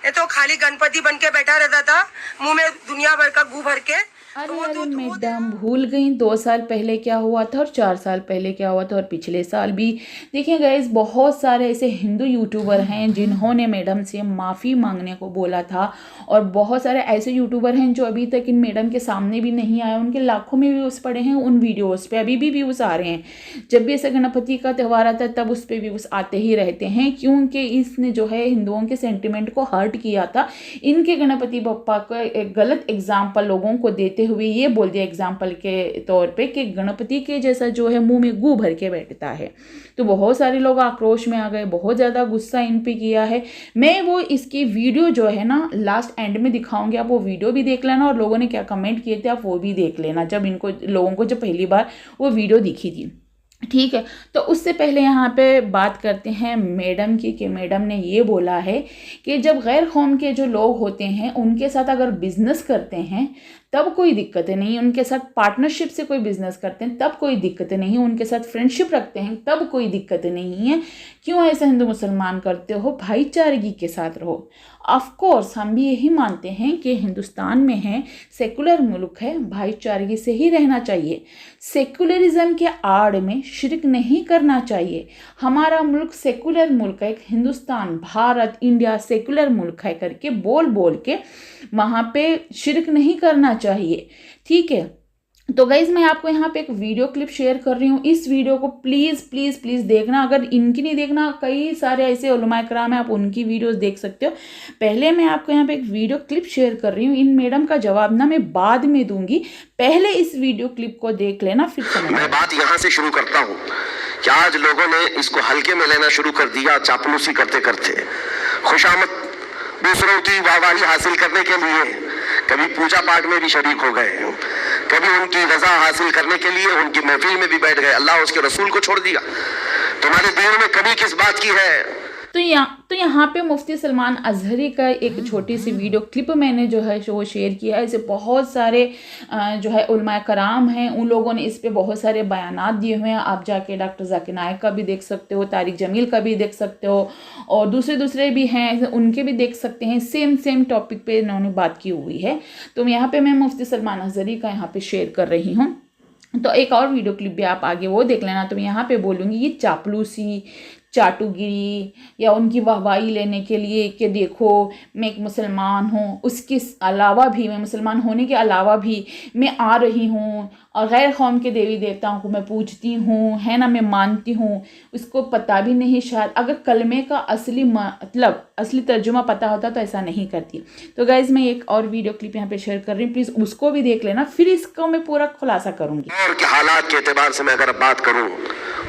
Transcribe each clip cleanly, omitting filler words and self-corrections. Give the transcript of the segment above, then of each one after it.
ये तो खाली गणपति बन के बैठा रहता था, मुंह में दुनिया भर का गू भर के। अरे अरे मैडम, भूल गई 2 साल पहले क्या हुआ था और 4 साल पहले क्या हुआ था और पिछले साल भी। देखिए गाइस, बहुत सारे ऐसे हिंदू यूट्यूबर हैं जिन्होंने मैडम से माफ़ी मांगने को बोला था, और बहुत सारे ऐसे यूट्यूबर हैं जो अभी तक इन मैडम के सामने भी नहीं आए। उनके लाखों में व्यूज़ पड़े हैं उन वीडियोज़ पे, अभी भी व्यूज़ आ रहे हैं। जब भी ऐसे गणपति का त्यौहार आता है तब उस पर व्यूज़ आते ही रहते हैं, क्योंकि इसने जो है हिंदुओं के सेंटिमेंट को हर्ट किया था। इनके गणपति बप्पा को एक गलत एग्जाम्पल लोगों को देते हुए ये बोल दिया एग्जाम्पल के तौर पे कि गणपति के जैसा जो है मुंह में गू भर के बैठता है। तो बहुत सारे लोग आक्रोश में आ गए, बहुत ज़्यादा गुस्सा इन पे किया है। मैं वो इसकी वीडियो जो है ना लास्ट एंड में दिखाऊंगी, आप वो वीडियो भी देख लेना और लोगों ने क्या कमेंट किए थे आप वो भी देख लेना, जब इनको लोगों को जब पहली बार वो वीडियो दिखी थी। ठीक है, तो उससे पहले यहाँ पे बात करते हैं मैडम की, कि मैडम ने ये बोला है कि जब गैर कौम के जो लोग होते हैं उनके साथ अगर बिजनेस करते हैं तब कोई दिक्कत नहीं, उनके साथ पार्टनरशिप से कोई बिजनेस करते हैं तब कोई दिक्कत नहीं, उनके साथ फ्रेंडशिप रखते हैं तब कोई दिक्कत नहीं है। क्यों ऐसे हिंदू मुसलमान करते हो? भाईचारगी के साथ रहो। ऑफ कोर्स हम भी यही मानते हैं कि हिंदुस्तान में है, सेकुलर मुल्क है, भाईचारगी से ही रहना चाहिए। सेकुलरिज्म के आड़ में शिरक नहीं करना चाहिए। हमारा मुल्क सेकुलर मुल्क है, एक हिंदुस्तान, भारत, इंडिया सेकुलर मुल्क है करके बोल बोल के वहाँ पे शिरक नहीं करना चाहिए। ठीक है, तो गाइज मैं आपको यहाँ पे एक वीडियो क्लिप शेयर कर रही हूँ। इस वीडियो को प्लीज़ प्लीज़ प्लीज़ देखना। अगर इनकी नहीं देखना, कई सारे ऐसे उलमाए कराम हैं, आप उनकी वीडियोस देख सकते हो। पहले मैं आपको यहाँ पे एक वीडियो क्लिप शेयर कर रही हूँ। इन मैडम का जवाब ना मैं बाद में दूंगी, पहले इस वीडियो क्लिप को देख लेना फिर समझ। मैं बात यहाँ से शुरू करता हूँ कि आज लोगों ने इसको हल्के में लेना शुरू कर दिया, चापलूसी करते करते खुशामद दूसरों की वाहवाही हासिल करने के लिए कभी पूजा पाठ में भी शरीक हो गए, कभी उनकी रजा हासिल करने के लिए उनकी महफिल में भी बैठ गए, अल्लाह उसके रसूल को छोड़ दिया। तुम्हारे दीन में कभी किस बात की है? तो यहाँ पे मुफ्ती सलमान अजहरी का एक छोटी सी वीडियो क्लिप मैंने जो है वो शेयर किया है। ऐसे बहुत सारे जो है उलमाए कराम हैं, उन लोगों ने इस पे बहुत सारे बयानात दिए हुए हैं। आप जाके डॉक्टर जाकिर नायक का भी देख सकते हो, तारिक जमील का भी देख सकते हो, और दूसरे भी हैं उनके भी देख सकते हैं। सेम टॉपिक पे इन्होंने बात की हुई है। तो यहाँ पे मैं मुफ्ती सलमान अजहरी का यहाँ पे शेयर कर रही हूँ। तो एक और वीडियो क्लिप भी आप आगे वो देख लेना। तो मैं यहाँ पे बोलूँगी ये चापलूसी, चाटुगिरी या उनकी वाहवाही लेने के लिए कि देखो मैं एक मुसलमान हूँ, उसके अलावा भी, मैं मुसलमान होने के अलावा भी मैं आ रही हूँ और गैर कौम के देवी देवताओं को मैं पूजती हूँ, है ना, मैं मानती हूँ। उसको पता भी नहीं शायद, अगर कलमे का असली मतलब असली तर्जुमा पता होता तो ऐसा नहीं करती। तो गाइज मैं एक और वीडियो क्लिप यहाँ पे शेयर कर रही हूँ, प्लीज़ उसको भी देख लेना, फिर इसको मैं पूरा खुलासा करूँगी। और के हालात के एतबार से मैं अगर बात करूँ,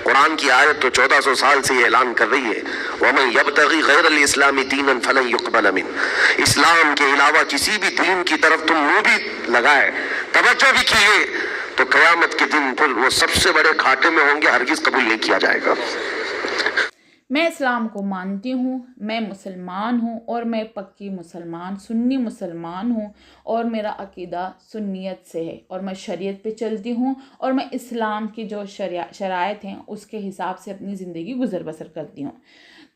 कुरान की आयत तो 1400 साल से ये ऐलान कर रही है, वमन यब्तगी गैरल इस्लामी दीनन फलन युक़बल मिन। इस्लाम के अलावा किसी भी दीन की तरफ तुम मुंह भी लगाए, तवज्जो भी किए, तो क़यामत के दिन फिर वो सबसे बड़े घाटे में होंगे, हरगिज़ कबूल नहीं किया जाएगा। मैं इस्लाम को मानती हूँ, मैं मुसलमान हूँ और मैं पक्की मुसलमान सुन्नी मुसलमान हूँ, और मेरा अकीदा सुन्नियत से है और मैं शरीयत पे चलती हूँ और मैं इस्लाम की जो शरायत हैं उसके हिसाब से अपनी ज़िंदगी गुजर बसर करती हूँ।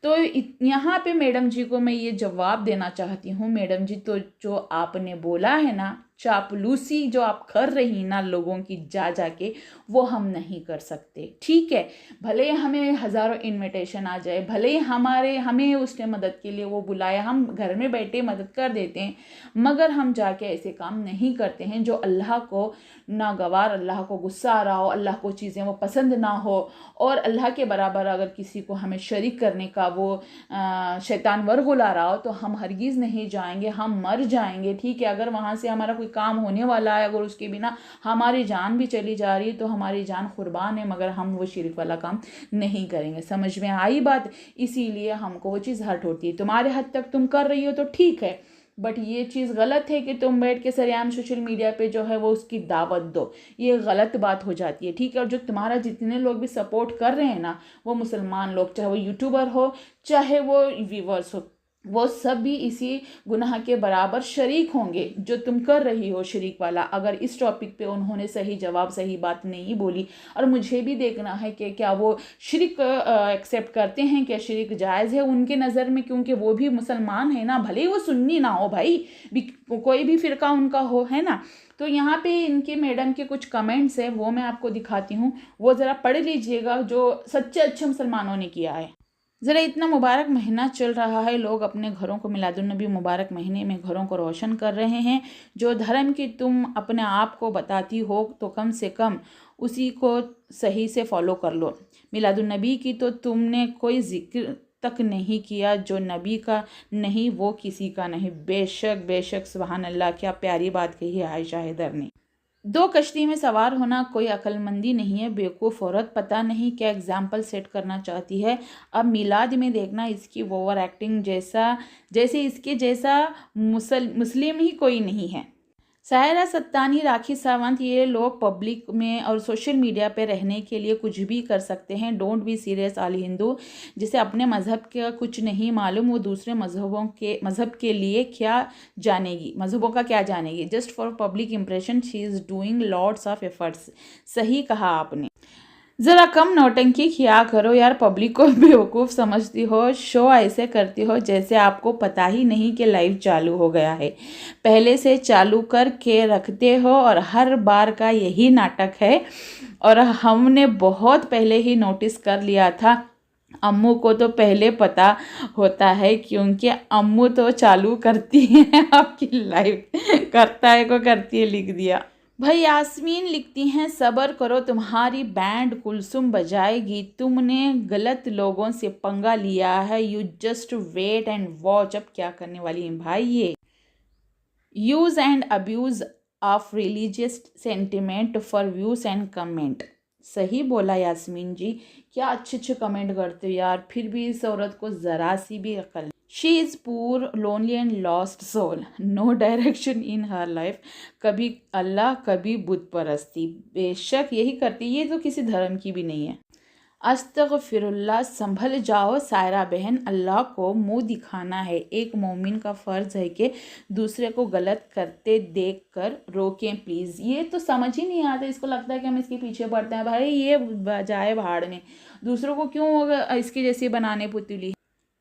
तो यहाँ पे मैडम जी को मैं ये जवाब देना चाहती हूँ, मैडम जी तो जो आपने बोला है ना, चापलूसी जो आप कर रही ना लोगों की जा के, वो हम नहीं कर सकते। ठीक है, भले हमें हज़ारों इनविटेशन आ जाए, भले हमें उसने मदद के लिए वो बुलाया, हम घर में बैठे मदद कर देते हैं, मगर हम जाके ऐसे काम नहीं करते हैं जो अल्लाह को नागवार, अल्लाह को गुस्सा आ रहा हो, अल्लाह को चीज़ें वो पसंद ना हो, और अल्लाह के बराबर अगर किसी को हमें शरीक करने का वो शैतान वरगुला रहा हो तो हम हरगिज़ नहीं जाएंगे, हम मर जाएंगे। ठीक है, अगर वहाँ से हमारा कोई काम होने वाला है, अगर उसके बिना हमारी जान भी चली जा रही है तो हमारी जान कुर्बान है, मगर हम वो शिरक वाला काम नहीं करेंगे। समझ में आई बात? इसीलिए हमको वो चीज़ हर्ट होती है। तुम्हारे हद तक तुम कर रही हो तो ठीक है, बट ये चीज़ गलत है कि तुम बैठ के सरेआम सोशल मीडिया पे जो है वो उसकी दावत दो, ये गलत बात हो जाती है। ठीक है, और जो तुम्हारा जितने लोग भी सपोर्ट कर रहे हैं ना, वो मुसलमान लोग, चाहे वो यूट्यूबर हो चाहे वो व्यूवर्स हो, वो सब भी इसी गुनाह के बराबर शरीक होंगे जो तुम कर रही हो शरीक वाला। अगर इस टॉपिक पे उन्होंने सही जवाब सही बात नहीं बोली, और मुझे भी देखना है कि क्या वो शिरक एक्सेप्ट करते हैं, क्या शिरक जायज़ है उनके नज़र में, क्योंकि वो भी मुसलमान है ना, भले ही वो सुन्नी ना हो भाई, कोई भी फ़िरका उनका हो, है ना। तो यहाँ पे इनके मैडम के कुछ कमेंट्स है, वो मैं आपको दिखाती हूँ, वो ज़रा पढ़ लीजिएगा जो सच्चे अच्छे मुसलमानों ने किया है। ज़रा इतना मुबारक महीना चल रहा है, लोग अपने घरों को मिलादुन्नबी मुबारक महीने में घरों को रोशन कर रहे हैं। जो धर्म की तुम अपने आप को बताती हो तो कम से कम उसी को सही से फॉलो कर लो। मिलादुन्नबी की तो तुमने कोई जिक्र तक नहीं किया, जो नबी का नहीं वो किसी का नहीं। बेशक बेशक सुभान अल्लाह, क्या प्यारी बात कही है आयशा हैदर ने। 2 कश्ती में सवार होना कोई अक्लमंदी नहीं है, बेवकूफ़ औरत पता नहीं क्या एग्जाम्पल सेट करना चाहती है। अब मिलाद में देखना इसकी ओवर एक्टिंग, जैसे इसके जैसा मुस्लिम ही कोई नहीं है। सायरा सत्तानी, राखी सावंत, ये लोग पब्लिक में और सोशल मीडिया पे रहने के लिए कुछ भी कर सकते हैं। Don't be serious all Hindu. जिसे अपने मज़हब का कुछ नहीं मालूम वो दूसरे मज़हब के लिए क्या जानेगी, मज़हबों का क्या जानेगी। Just for public impression she is doing lots of efforts. सही कहा आपने। ज़रा कम नौटंकी किया करो यार, पब्लिक को बेवकूफ़ समझती हो, शो ऐसे करती हो जैसे आपको पता ही नहीं कि लाइव चालू हो गया है। पहले से चालू कर के रखते हो और हर बार का यही नाटक है, और हमने बहुत पहले ही नोटिस कर लिया था। अम्मू को तो पहले पता होता है क्योंकि अम्मू तो चालू करती है आपकी लाइव, करता है को करती है लिख दिया भाई। यास्मीन लिखती हैं सब्र करो, तुम्हारी बैंड कुलसुम बजाएगी, तुमने गलत लोगों से पंगा लिया है, you just wait and watch. अब क्या करने वाली हैं भाई ये। Use and abuse of religious sentiment for views and comment. सही बोला यास्मीन जी, क्या अच्छे कमेंट करते हो यार, फिर भी इस औरत को ज़रा सी भी अकल। She is poor lonely and lost soul, no direction in her life. कभी अल्लाह कभी बुत परस्ती, बेशक यही करती, ये तो किसी धर्म की भी नहीं है। अस्तगफिरुल्लाह, संभल जाओ सायरा बहन, अल्लाह को मुंह दिखाना है। एक मोमिन का फ़र्ज़ है कि दूसरे को गलत करते देख कर रोकें प्लीज़। ये तो समझ ही नहीं आता, इसको लगता है कि हम इसके पीछे पड़ते हैं। भाई ये जाए भाड़ में, दूसरों को क्यों इसकी जैसी बनाने पुतली।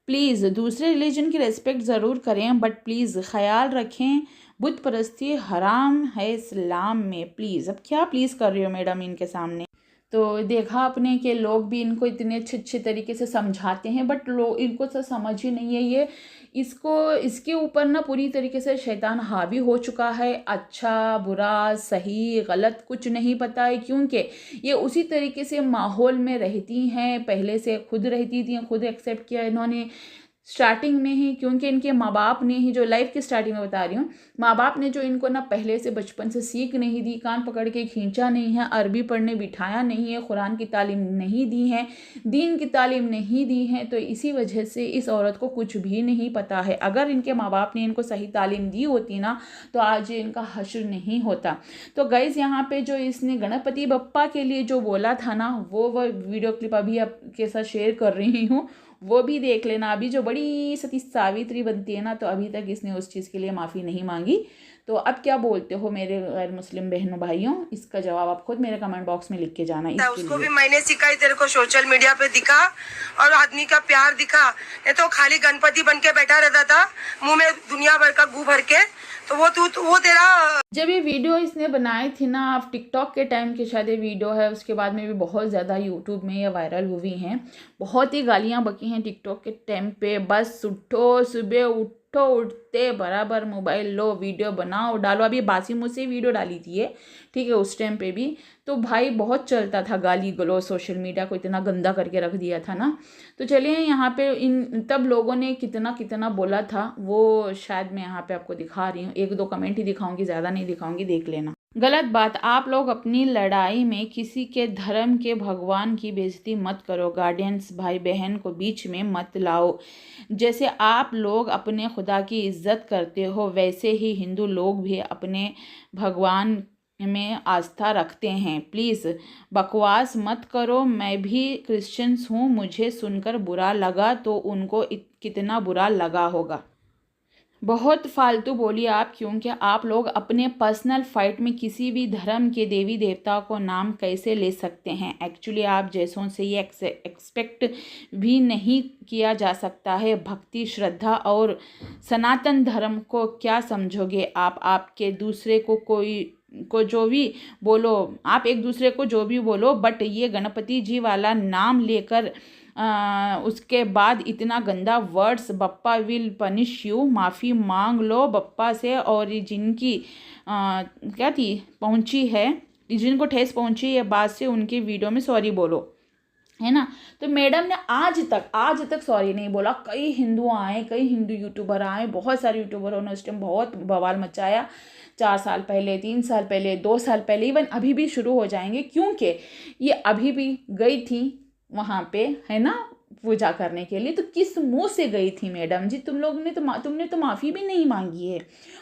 प्लीज़ दूसरे रिलीजन की रेस्पेक्ट ज़रूर करें, बट प्लीज़ ख़याल रखें बुत परस्ती हराम है इस्लाम में। प्लीज़, अब क्या प्लीज़ कर रही हो मैडम इनके सामने। तो देखा आपने कि लोग भी इनको इतने अच्छे तरीके से समझाते हैं, बट लोग इनको तो समझ ही नहीं है। ये इसके ऊपर ना पूरी तरीके से शैतान हावी हो चुका है। अच्छा बुरा सही गलत कुछ नहीं पता है, क्योंकि ये उसी तरीके से माहौल में रहती हैं, पहले से खुद रहती थी, खुद एक्सेप्ट किया इन्होंने स्टार्टिंग में ही, क्योंकि इनके माँ बाप ने ही, जो लाइफ की स्टार्टिंग में बता रही हूँ, माँ बाप ने जो इनको ना पहले से बचपन से सीख नहीं दी, कान पकड़ के खींचा नहीं है, अरबी पढ़ने बिठाया नहीं है, कुरान की तालीम नहीं दी है, दीन की तालीम नहीं दी है, तो इसी वजह से इस औरत को कुछ भी नहीं पता है। अगर इनके माँ बाप ने इनको सही तालीम दी होती ना तो आज इनका हश्र नहीं होता। तो गाइस यहाँ पे जो इसने गणपति बप्पा के लिए जो बोला था ना, वो वीडियो क्लिप अभी आपके साथ शेयर कर रही हूँ, वो भी देख लेना। अभी जो बड़ी सती सावित्री बनती है ना, तो अभी तक इसने उस चीज़ के लिए माफ़ी नहीं मांगी। तो अब क्या बोलते हो मेरे गैर मुस्लिम बहनों भाइयों, इसका जवाब आप खुद मेरे कमेंट बॉक्स में लिख के जाना। उसको भी मैंने सिखाई, तेरे को सोशल मीडिया पे दिखा और आदमी का प्यार दिखा, नहीं तो खाली गणपति बन के बैठा रहता था, मुंह में दुनिया भर का गू भर के। तो वो तेरा जब ये वीडियो इसने बनाई थी ना, आप टिकटॉक के टाइम की शायद ये वीडियो है, उसके बाद में भी बहुत ज़्यादा यूट्यूब में ये वायरल हुई हैं, बहुत ही गालियाँ बकी हैं टिकटॉक के टाइम पे। बस उठो, सुबह उठते बराबर मोबाइल लो, वीडियो बनाओ डालो। अभी बासी मुँह से वीडियो डाली थी ये, ठीक है, उस टाइम पे भी तो भाई बहुत चलता था गाली गलो, सोशल मीडिया को इतना गंदा करके रख दिया था ना। तो चलिए यहाँ पे तब लोगों ने कितना बोला था, वो शायद मैं यहाँ पे आपको दिखा रही हूँ, 1-2 कमेंट ही दिखाऊंगी, ज़्यादा नहीं दिखाऊंगी, देख लेना। गलत बात, आप लोग अपनी लड़ाई में किसी के धर्म के भगवान की बेइज्जती मत करो, गार्डियंस भाई बहन को बीच में मत लाओ। जैसे आप लोग अपने खुदा की इज्जत करते हो, वैसे ही हिंदू लोग भी अपने भगवान में आस्था रखते हैं। प्लीज़ बकवास मत करो। मैं भी क्रिश्चियंस हूँ, मुझे सुनकर बुरा लगा तो उनको कितना बुरा लगा होगा। बहुत फालतू बोलिए आप, क्योंकि आप लोग अपने पर्सनल फाइट में किसी भी धर्म के देवी देवता को नाम कैसे ले सकते हैं। एक्चुअली आप जैसों से ये एक्सपेक्ट भी नहीं किया जा सकता है। भक्ति, श्रद्धा और सनातन धर्म को क्या समझोगे आप? आपके दूसरे को जो भी बोलो, आप एक दूसरे को जो भी बोलो, बट ये गणपति जी वाला नाम लेकर उसके बाद इतना गंदा words, Bappa will punish you, माफ़ी मांग लो बप्पा से। और जिनकी क्या थी पहुंची है, जिनको ठेस पहुंची है बात से, उनकी वीडियो में सॉरी बोलो, है ना। तो मैडम ने आज तक सॉरी नहीं बोला। कई हिंदू आए, कई हिंदू यूट्यूबर आए, बहुत सारे यूट्यूबरों ने उस टाइम बहुत बवाल मचाया। 4 साल पहले, 3 साल पहले, 2 साल पहले, इवन अभी भी शुरू हो जाएंगे, क्योंकि ये अभी भी गई थी वहाँ पे, है ना, पूजा करने के लिए। तो किस मुंह से गई थी मैडम जी? तुमने तो माफ़ी भी नहीं मांगी है।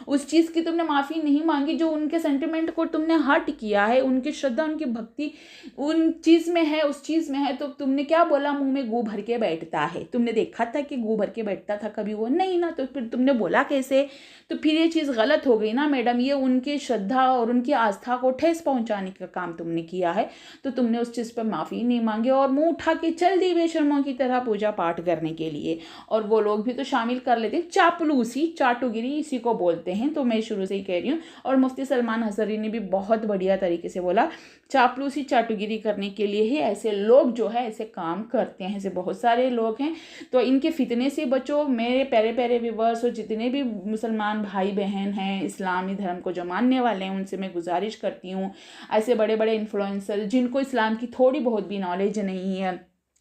उस चीज़ की तुमने माफ़ी नहीं मांगी जो उनके सेंटिमेंट को तुमने हर्ट किया है। उनकी श्रद्धा, उनकी भक्ति उन चीज़ में है, उस चीज़ में है। तो तुमने क्या बोला? मुंह में गू भर के बैठता है। तुमने देखा था कि गू भर के बैठता था कभी? वो नहीं ना। तो फिर तुमने बोला कैसे? तो फिर ये चीज़ गलत हो गई ना मैडम। ये उनकी श्रद्धा और उनकी आस्था को ठेस पहुँचाने का काम तुमने किया है। तो तुमने उस चीज़ पर माफ़ी नहीं मांगी और मुँह उठा के चल दी बेशर्मों की तरह पूजा पाठ करने के लिए। और वो लोग भी तो शामिल कर लेते हैं। चापलूसी, चाटुगिरी इसी को बोलते हैं। तो मैं शुरू से ही कह रही हूँ। और मुफ्ती सलमान हसरी ने भी बहुत बढ़िया तरीके से बोला, चापलूसी चाटुगिरी करने के लिए ही ऐसे लोग जो है ऐसे काम करते हैं। ऐसे बहुत सारे लोग हैं। तो इनके फितने से बचो। मेरे प्यारे प्यारे व्यूवर्स और जितने भी मुसलमान भाई बहन हैं, इस्लामी धर्म को जो मानने वाले हैं, उनसे मैं गुजारिश करती हूँ, ऐसे बड़े बड़े इन्फ्लुएंसर जिनको इस्लाम की थोड़ी बहुत भी नॉलेज नहीं है,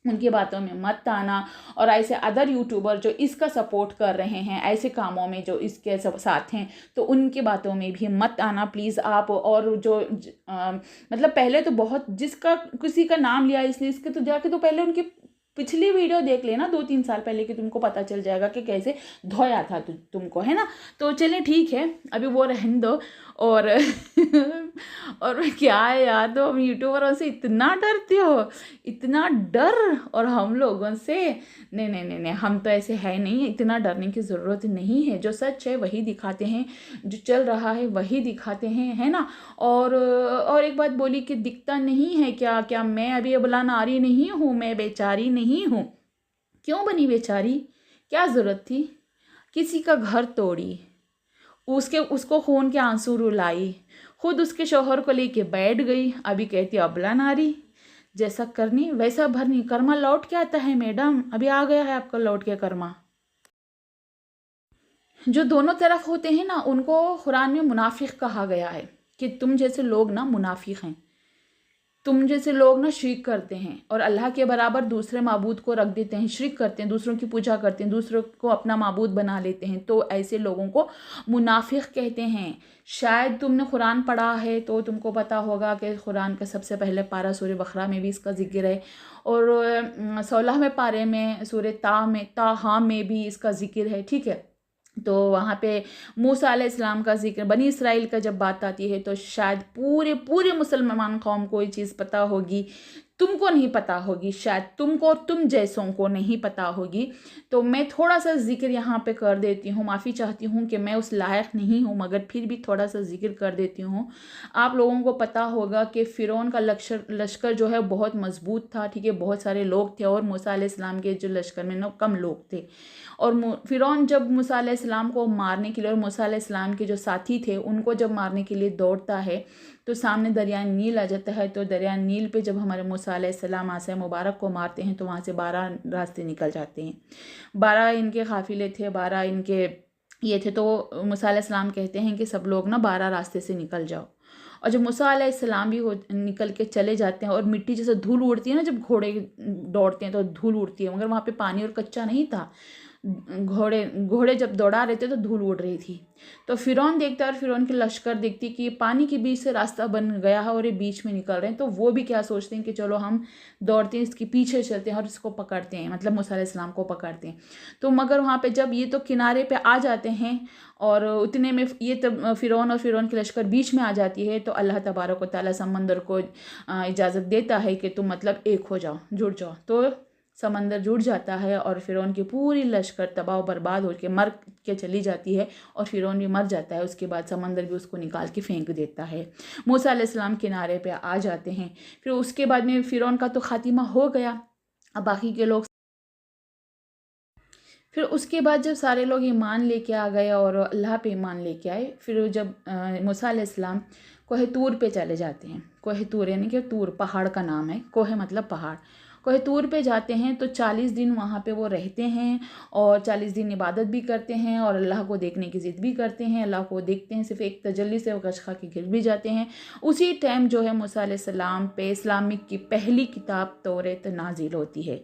उनकी बातों में मत आना। और ऐसे अदर यूट्यूबर जो इसका सपोर्ट कर रहे हैं ऐसे कामों में, जो इसके साथ हैं, तो उनकी बातों में भी मत आना प्लीज़ आप। और जो मतलब पहले तो बहुत जिसका किसी का नाम लिया इसलिए इसके, तो जाके तो पहले उनकी पिछली वीडियो देख लेना 2-3 साल पहले की, तुमको पता चल जाएगा कि कैसे धोया था तुमको, है ना। तो चलिए ठीक है, अभी वो रहने दो। और और क्या है यार, तो हम यूट्यूबरों से इतना डरते हो, इतना डर, और हम लोगों से नहीं नहीं नहीं नहीं, हम तो ऐसे है नहीं। इतना डरने की ज़रूरत नहीं है। जो सच है वही दिखाते हैं, जो चल रहा है वही दिखाते हैं, है ना। और एक बात बोली कि दिखता नहीं है क्या मैं अभी अबला नारी नहीं हूँ, मैं बेचारी नहीं हूँ। क्यों बनी बेचारी? क्या ज़रूरत थी? किसी का घर तोड़ी, उसको खून के आंसू रुलाई, खुद उसके शौहर को लेके बैठ गई, अभी कहती अबला नारी। जैसा करनी वैसा भरनी, कर्मा लौट के आता है मैडम। अभी आ गया है आपका लौट के कर्मा। जो दोनों तरफ होते हैं ना, उनको कुरान में मुनाफिक कहा गया है कि तुम जैसे लोग ना मुनाफिक हैं। तुम जैसे लोग ना शिर्क करते हैं और अल्लाह के बराबर दूसरे माबूद को रख देते हैं, शिर्क करते हैं, दूसरों की पूजा करते हैं, दूसरों को अपना माबूद बना लेते हैं। तो ऐसे लोगों को मुनाफिक कहते हैं। शायद तुमने कुरान पढ़ा है तो तुमको पता होगा कि कुरान का सबसे पहले पारा सूरह बकरा में भी इसका जिक्र है, और 16वें पारे में सूरह ताहा में भी इसका जिक्र है, ठीक है। तो वहाँ पे मूसा अलैहिस्सलाम का जिक्र, बनी इसराइल का जब बात आती है तो शायद पूरे मुसलमान कौम को ये चीज़ पता होगी, तुमको नहीं पता होगी, शायद तुमको और तुम जैसों को नहीं पता होगी। तो मैं थोड़ा सा जिक्र यहाँ पे कर देती हूँ। माफ़ी चाहती हूँ कि मैं उस लायक नहीं हूँ, मगर फिर भी थोड़ा सा जिक्र कर देती हूँ। आप लोगों को पता होगा कि फ़िरौन का लश्कर जो है बहुत मजबूत था, ठीक है, बहुत सारे लोग थे, और मूसा अलैहिस्सलाम के जो लश्कर में ना कम लोग थे। और फ़िरौन जब मूसा अलैहिस्सलाम को मारने के लिए, और मूसा अलैहिस्सलाम के जो साथी थे उनको जब मारने के लिए दौड़ता है, तो सामने दरिया नील आ जाता है। तो दरिया नील पे जब हमारे मूसा अलैहिस्सलाम आसा मुबारक को मारते हैं तो वहाँ से 12 रास्ते निकल जाते हैं। 12 इनके काफिले थे, 12 इनके ये थे। तो मूसा अलैहिस्सलाम कहते हैं कि सब लोग ना 12 रास्ते से निकल जाओ। और जब मूसा अलैहिस्सलाम भी निकल के चले जाते हैं, और मिट्टी जैसे धूल उड़ती है ना, जब घोड़े दौड़ते हैं तो धूल उड़ती है, मगर वहाँ पे पानी और कच्चा नहीं था। घोड़े जब दौड़ा रहे थे तो धूल उड़ रही थी। तो फिरौन देखता है और फिरौन के लश्कर देखती कि पानी के बीच से रास्ता बन गया है और ये बीच में निकल रहे हैं। तो वो भी क्या सोचते हैं कि चलो हम दौड़ते हैं, इसके पीछे चलते हैं और इसको पकड़ते हैं, मतलब मूसा अलैहिस्सलाम को पकड़ते हैं। तो मगर वहाँ पे जब ये तो किनारे पे आ जाते हैं और उतने में ये तब फिरौन और फिरौन के लश्कर बीच में आ जाती है। तो अल्लाह तबारक व तआला समंदर को इजाज़त देता है कि तुम मतलब एक हो जाओ, जुड़ जाओ। तो समंदर जुड़ जाता है और फिरौन की पूरी लश्कर तबाह बर्बाद होकर मर के चली जाती है और फिरौन भी मर जाता है। उसके बाद समंदर भी उसको निकाल के फेंक देता है। मूसा अलैहिस्सलाम किनारे पे आ जाते हैं। फिर उसके बाद में फिरौन का तो खात्मा हो गया। अब बाकी के लोग, फिर उसके बाद जब सारे लोग ईमान लेके आ गए और अल्लाह पे ईमान लेके आए, फिर जब मूसा अलैहिस्सलाम कोहे तूर पे चले जाते हैं। कोहे तूर यानी कि तूर पहाड़ का नाम है, कोहे मतलब पहाड़। कोहे तूर पे जाते हैं तो 40 दिन वहाँ पे वो रहते हैं और 40 दिन इबादत भी करते हैं और अल्लाह को देखने की ज़िद भी करते हैं। अल्लाह को देखते हैं, सिर्फ एक तजल्ली से वो गश खा के गिर भी जाते हैं। उसी टाइम जो है मूसा अलैहिस्सलाम पे इस्लामिक की पहली किताब तौरात नाजिल होती है।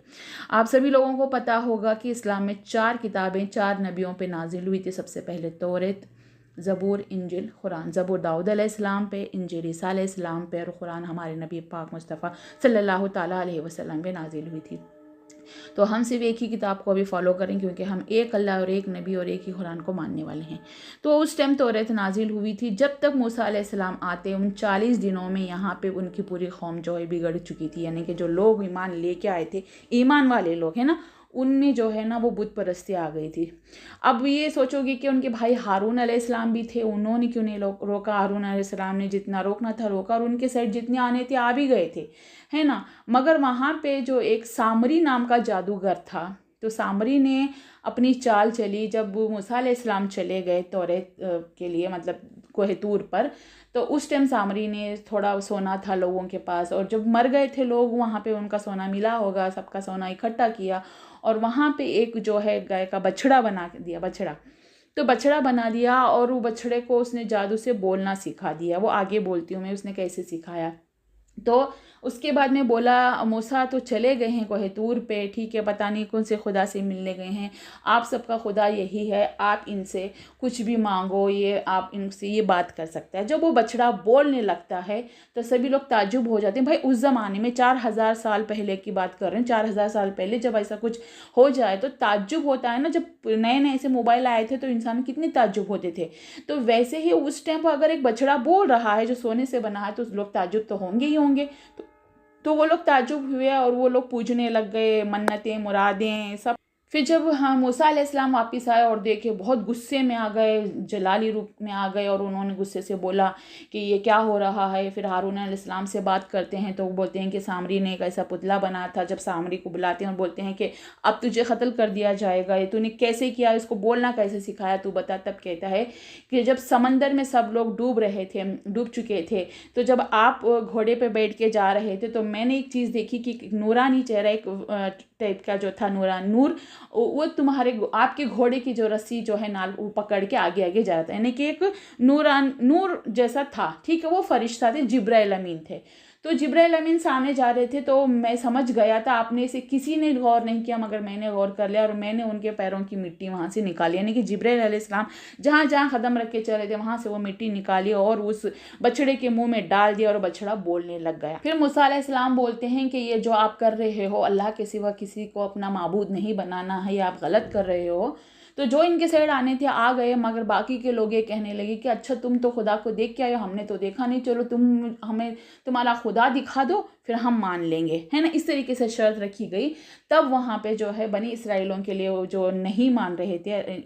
आप सभी लोगों को पता होगा कि इस्लाम में 4 किताबें 4 नबियों पे नाजिल हुई थी। सबसे पहले तौरात, ज़बूर, इंजिल, कुरान। ज़बूर दाऊद अलैहिस्सलाम पे, इंजिल ईसा अलैहिस्सलाम पे और कुरान हमारे नबी पाक मुस्तफ़ा सल्लल्लाहु ताला अलैहि वसल्लम पे नाजिल हुई थी। तो हम सिर्फ एक ही किताब को अभी फॉलो करें क्योंकि हम एक अल्लाह और एक नबी और एक ही कुरान को मानने वाले हैं। तो उस टाइम तौरात नाजिल हुई थी। जब तक मूसा अलैहिस्सलाम आते उन 40 दिनों में यहाँ पे उनकी पूरी कौम जो है बिगड़ चुकी थी। यानी कि जो लोग ईमान लेके आए थे, ईमान वाले लोग हैं ना, उनमें जो है ना वो बुत परस्ती आ गई थी। अब ये सोचोगे कि उनके भाई हारून अलैहिस्सलाम भी थे, उन्होंने क्यों नहीं रोका? हारून अलैहिस्सलाम ने जितना रोकना था रोका और उनके साइड जितने आने थे आ भी गए थे, है ना। मगर वहाँ पे जो एक सामरी नाम का जादूगर था, तो सामरी ने अपनी चाल चली। जब मूसा अलैहिस्सलाम चले गए तौरात के लिए, मतलब कोहे तूर पर, तो उस टाइम सामरी ने थोड़ा सोना था लोगों के पास और जब मर गए थे लोग वहाँ पे उनका सोना मिला होगा, सबका सोना इकट्ठा किया और वहाँ पे एक जो है गाय का बछड़ा बना दिया, तो बछड़ा बना दिया और वो बछड़े को उसने जादू से बोलना सिखा दिया। वो आगे बोलती हूँ मैं उसने कैसे सिखाया। तो उसके बाद में बोला मूसा तो चले गए हैं कोहे तूर पे, ठीक है, पता नहीं कौन से खुदा से मिलने गए हैं, आप सबका खुदा यही है, आप इनसे कुछ भी मांगो, ये आप इनसे ये बात कर सकता है। जब वो बछड़ा बोलने लगता है तो सभी लोग ताज्जुब हो जाते हैं। भाई उस ज़माने में 4000 साल पहले की बात कर रहे हैं, 4000 साल पहले जब ऐसा कुछ हो जाए तो ताज्जुब होता है ना। जब नए नए ऐसे मोबाइल आए थे तो इंसान कितने ताज्जुब होते थे। तो वैसे ही उस टाइम पर अगर एक बछड़ा बोल रहा है जो सोने से बना है तो लोग ताज्जुब तो होंगे ही होंगे। तो वो लोग ताज्जुब हुए और वो लोग पूजने लग गए, मन्नतें मुरादें सब। फिर जब मूसा अलैहिस्सलाम वापस आए और देखे, बहुत गुस्से में आ गए, जलाली रूप में आ गए और उन्होंने गुस्से से बोला कि ये क्या हो रहा है। फिर हारून अलैहिस्सलाम से बात करते हैं तो वो बोलते हैं कि सामरी ने एक ऐसा पुतला बनाया था। जब सामरी को बुलाते हैं और बोलते हैं कि अब तुझे कत्ल कर दिया जाएगा, ये तूने कैसे किया, इसको बोलना कैसे सिखाया तू बता। तब कहता है कि जब समंदर में सब लोग डूब चुके थे, तो जब आप घोड़े पर बैठ के जा रहे थे तो मैंने एक चीज़ देखी कि नूरानी चेहरा एक टाइप का जो था, नूर वो तुम्हारे आपके घोड़े की जो रस्सी जो है नाल वो पकड़ के आगे आगे जा रहा था। यानी कि एक नूर जैसा था, ठीक है। वो फरिश्ता थे, जिब्राइल अमीन थे। तो जिब्राइल अमीन सामने जा रहे थे तो मैं समझ गया था, आपने इसे किसी ने गौर नहीं किया मगर मैंने गौर कर लिया और मैंने उनके पैरों की मिट्टी वहाँ से निकाली। यानी कि जिब्राइल अलैहिस्सलाम जहाँ जहाँ कदम रख के चले थे वहाँ से वो मिट्टी निकाली और उस बछड़े के मुंह में डाल दिया और बछड़ा बोलने लग गया। फिर मूसा अलैहिस्सलाम बोलते हैं कि ये जो आप कर रहे हो, अल्लाह के सिवा किसी को अपना माबूद नहीं बनाना है, ये आप गलत कर रहे हो। तो जो इनके साइड आने थे आ गए, मगर बाकी के लोग ये कहने लगे कि अच्छा तुम तो खुदा को देख के आए हो, हमने तो देखा नहीं, चलो तुम हमें तुम्हारा खुदा दिखा दो फिर हम मान लेंगे, है ना। इस तरीके से शर्त रखी गई। तब वहाँ पे जो है बनी इसराइलों के लिए जो नहीं मान रहे थे,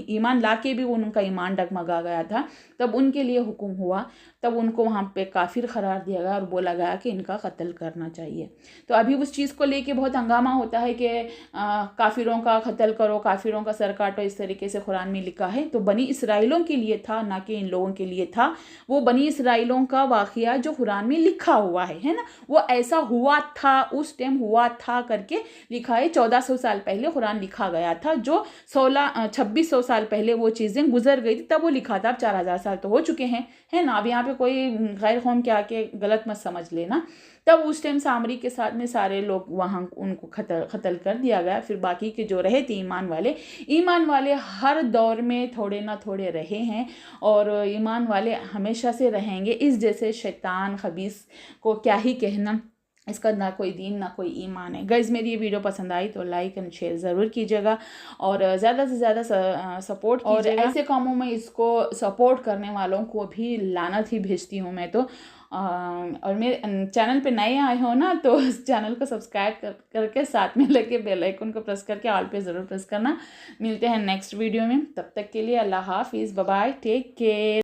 ईमान ला के भी उनका ईमान डगमगा गया था, तब उनके लिए हुक्म हुआ, तब उनको वहाँ पे काफिर करार दिया गया और बोला गया कि इनका कत्ल करना चाहिए। तो अभी उस चीज़ को लेके बहुत हंगामा होता है कि काफिरों का कत्ल करो, काफिरों का सर काटो, इस तरीके से कुरान में लिखा है। तो बनी इसराइलों के लिए था, ना कि इन लोगों के लिए था। वो बनी इसराइलों का वाक़िया जो कुरान में लिखा हुआ है ना, वो ऐसा हुआ था, उस टाइम हुआ था करके लिखा है। 1400 साल पहले कुरान लिखा गया था, जो 2600 साल पहले वो चीज़ें गुजर गई थी, तब वो लिखा था। अब 4000 साल तो हो चुके हैं, है ना। अब यहाँ पे कोई गैर कौम के आके गलत मत समझ लेना। तब उस टाइम सामरी के साथ में सारे लोग वहाँ उनको कत्ल कर दिया गया। फिर बाकी के जो रहे थे ईमान वाले हर दौर में थोड़े ना थोड़े रहे हैं और ईमान वाले हमेशा से रहेंगे। इस जैसे शैतान खबीस को क्या ही कहना, इसका ना कोई दीन ना कोई ईमान है। गाइज़ मेरी ये वीडियो पसंद आई तो लाइक एंड शेयर ज़रूर कीजिएगा और ज़्यादा से ज़्यादा सपोर्ट कीजिएगा। और ऐसे कामों में इसको सपोर्ट करने वालों को भी लानत ही भेजती हूँ मैं तो। और मेरे चैनल पे नए आए हो ना तो इस चैनल को सब्सक्राइब करके साथ में लगे बेल आइकन को प्रेस करके ऑल पे ज़रूर प्रेस करना। मिलते हैं नेक्स्ट वीडियो में, तब तक के लिए अल्लाह हाफिज़, बाय बाय, टेक केयर।